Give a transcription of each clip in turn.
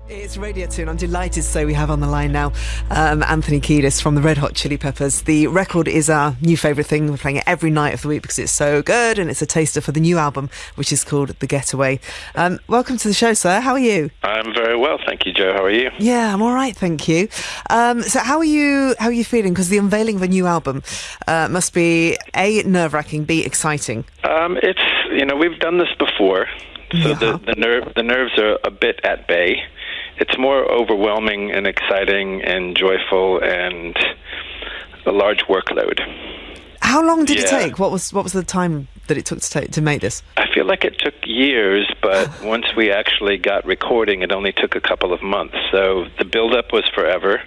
It's Radio 2 and I'm delighted to say we have on the line now Anthony Kiedis from the Red Hot Chili Peppers. The record is our new favourite thing. We're playing it every night of the week because it's so good, and it's a taster for the new album, which is called The Getaway. Welcome to the show, sir. How are you? I'm very well, thank you, Joe. How are you? Yeah, I'm all right, thank you. So how are you feeling? Because the unveiling of a new album must be A, nerve-wracking, B, exciting. We've done this before, so Yeah. the nerves are a bit at bay. It's more overwhelming and exciting and joyful and a large workload. How long did it take? What was the time that it took to make this? I feel like it took years, but once we actually got recording, it only took a couple of months. So the build-up was forever,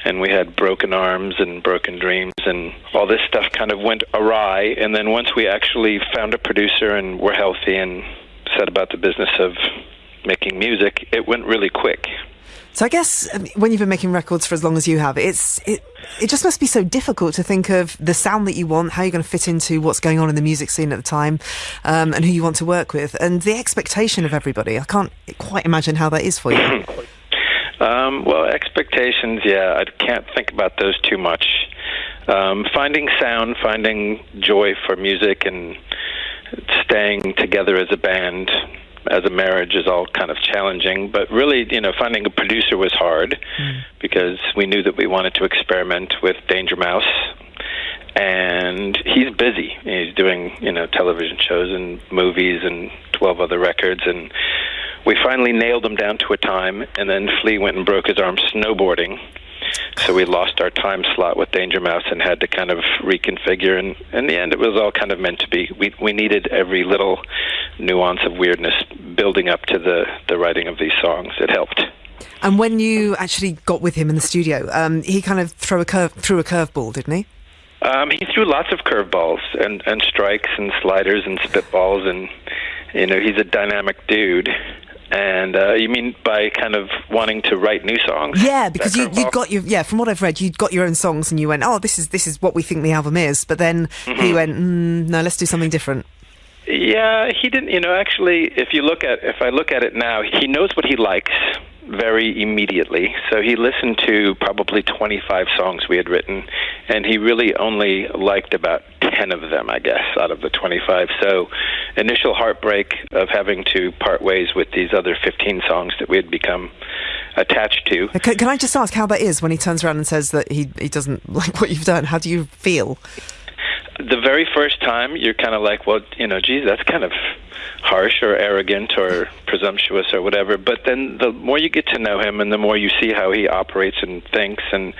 and we had broken arms and broken dreams, and all this stuff kind of went awry. And then once we actually found a producer and were healthy and set about the business of making music, it went really quick. So I guess when you've been making records for as long as you have, it just must be so difficult to think of the sound that you want, how you're going to fit into what's going on in the music scene at the time, and who you want to work with, and the expectation of everybody. I can't quite imagine how that is for you. Well, expectations, I can't think about those too much. Finding sound, finding joy for music, and staying together as a band, as a marriage, is all kind of challenging. But really, finding a producer was hard because we knew that we wanted to experiment with Danger Mouse. And he's busy. He's doing, television shows and movies and 12 other records. And we finally nailed him down to a time. And then Flea went and broke his arm snowboarding. So we lost our time slot with Danger Mouse and had to kind of reconfigure. And in the end, it was all kind of meant to be. We needed every little nuance of weirdness building up to the writing of these songs. It helped. And when you actually got with him in the studio, he kind of threw a curveball, didn't he? He threw lots of curveballs and strikes and sliders and spitballs, and he's a dynamic dude. And you mean by kind of wanting to write new songs? Yeah, because you'd got from what I've read, you'd got your own songs and you went, oh, this is what we think the album is. But then he went, no, let's do something different. Yeah, he didn't. Actually, if I look at it now, he knows what he likes very immediately. So he listened to probably 25 songs we had written, and he really only liked about 10 of them, I guess, out of the 25. So initial heartbreak of having to part ways with these other 15 songs that we had become attached to. Can I just ask how that is when he turns around and says that he doesn't like what you've done? How do you feel? The very first time, you're kind of like, well, geez, that's kind of harsh or arrogant or presumptuous or whatever. But then the more you get to know him and the more you see how he operates and thinks, and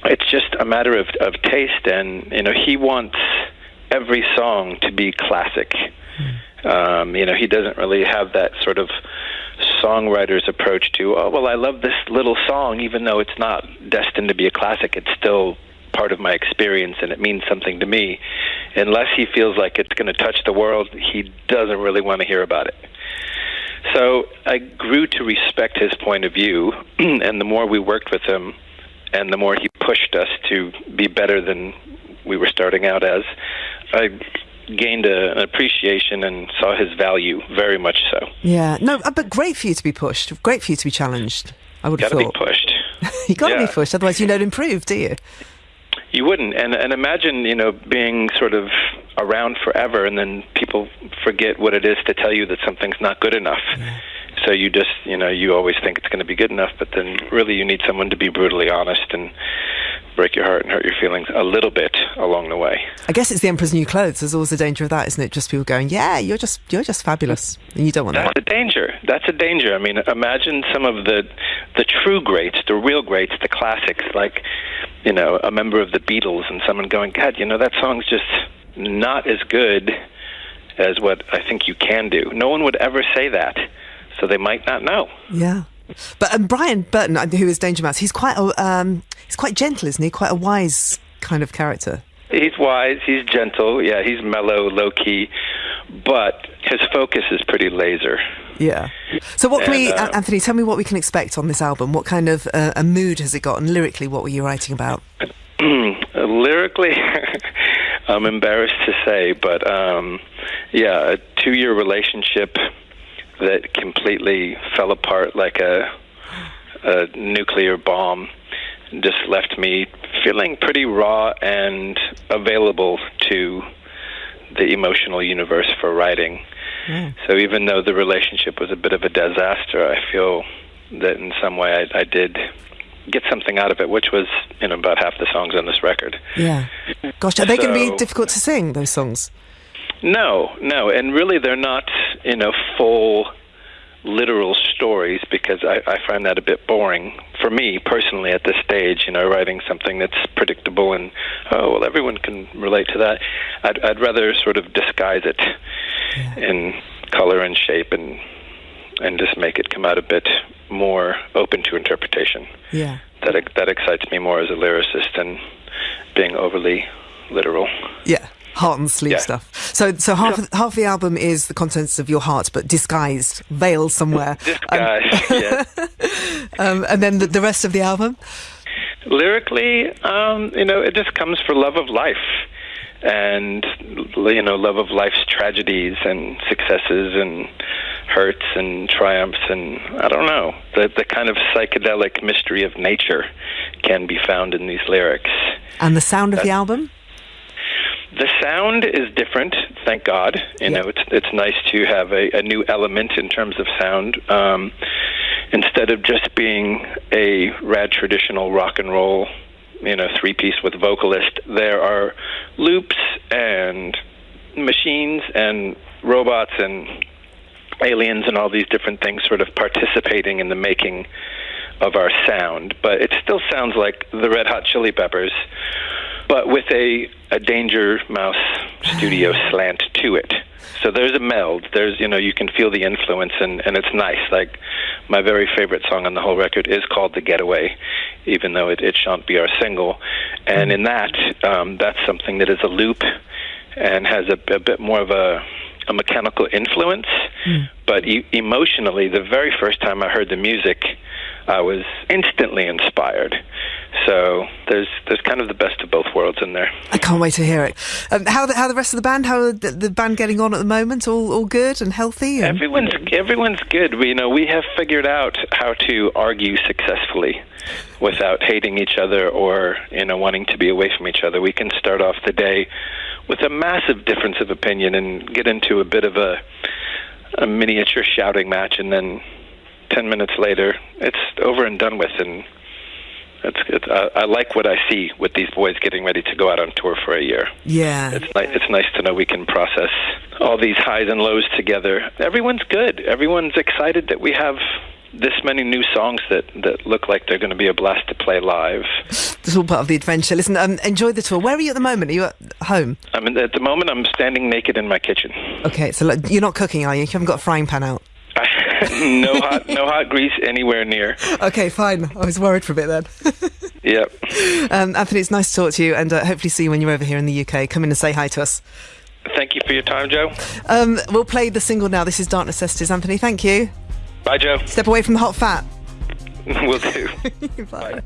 it's just a matter of taste. And, he wants every song to be classic. He doesn't really have that sort of songwriter's approach to, oh, well, I love this little song, even though it's not destined to be a classic. It's still part of my experience and it means something to me. Unless he feels like it's going to touch the world, he doesn't really want to hear about it. So I grew to respect his point of view, and the more we worked with him and the more he pushed us to be better than we were starting out as, I gained an appreciation and saw his value very much so. Yeah, no, but great for you to be pushed, great for you to be challenged, I would have thought. Gotta be pushed. You gotta be pushed, otherwise you don't improve, do you? You wouldn't, and imagine, being sort of around forever, and then people forget what it is to tell you that something's not good enough. Yeah. So you just, you always think it's going to be good enough, but then really you need someone to be brutally honest and break your heart and hurt your feelings a little bit along the way. I guess it's the emperor's new clothes. There's always a danger of that, isn't it? Just people going, yeah, you're just fabulous, and you don't want that. That's a danger. I mean, imagine some of the true greats, the real greats, the classics, like, a member of the Beatles and someone going, God, that song's just not as good as what I think you can do. No one would ever say that, so they might not know. Yeah. But Brian Burton, who is Danger Mouse, he's quite gentle, isn't he? Quite a wise kind of character. He's wise, he's gentle, yeah, he's mellow, low-key, but his focus is pretty laser. Yeah. So what can Anthony, tell me what we can expect on this album. What kind of a mood has it got? And lyrically, what were you writing about? Lyrically, I'm embarrassed to say, but a 2-year relationship, that completely fell apart like a nuclear bomb. Just left me feeling pretty raw and available to the emotional universe for writing. So even though the relationship was a bit of a disaster, I feel that in some way I did get something out of it, which was about half the songs on this record. Yeah. Gosh, are they going to be difficult to sing, those songs? No, and really they're not, full literal stories, because I find that a bit boring for me personally at this stage. Writing something that's predictable and everyone can relate to that. I'd rather sort of disguise it in color and shape and just make it come out a bit more open to interpretation. Yeah, that excites me more as a lyricist than being overly literal. Yeah. Heart and sleeve stuff. So half the album is the contents of your heart, but disguised, veiled somewhere. Disguised, yeah. And then the rest of the album? Lyrically, it just comes for love of life. And, love of life's tragedies and successes and hurts and triumphs. And I don't know, the kind of psychedelic mystery of nature can be found in these lyrics. And the sound of the album? The sound is different, thank God. It's nice to have a new element in terms of sound. Instead of just being a rad traditional rock and roll, three-piece with vocalist, there are loops and machines and robots and aliens and all these different things sort of participating in the making of our sound. But it still sounds like the Red Hot Chili Peppers, but with a Danger Mouse studio slant to it. So there's a meld. There's, you can feel the influence, and it's nice. Like, my very favorite song on the whole record is called The Getaway, even though it shan't be our single. And in that, that's something that is a loop and has a bit more of a mechanical influence. But emotionally, the very first time I heard the music, I was instantly inspired. So there's kind of the best of both worlds in there. I can't wait to hear it. How the rest of the band? How are the band getting on at the moment? All good and healthy? Everyone's good. We have figured out how to argue successfully without hating each other or wanting to be away from each other. We can start off the day with a massive difference of opinion and get into a bit of a miniature shouting match, and then 10 minutes later it's over and done with. And I like what I see with these boys getting ready to go out on tour for a year. Yeah. It's nice to know we can process all these highs and lows together. Everyone's good. Everyone's excited that we have this many new songs that look like they're going to be a blast to play live. It's all part of the adventure. Listen, enjoy the tour. Where are you at the moment? Are you at home? At the moment, I'm standing naked in my kitchen. Okay, so you're not cooking, are you? You haven't got a frying pan out? No hot grease anywhere near. Okay, fine. I was worried for a bit then. Yep. Anthony, it's nice to talk to you, and hopefully see you when you're over here in the UK. Come in and say hi to us. Thank you for your time, Joe. We'll play the single now. This is Dark Necessities. Anthony, thank you. Bye, Joe. Step away from the hot fat. Will do. Bye. Bye.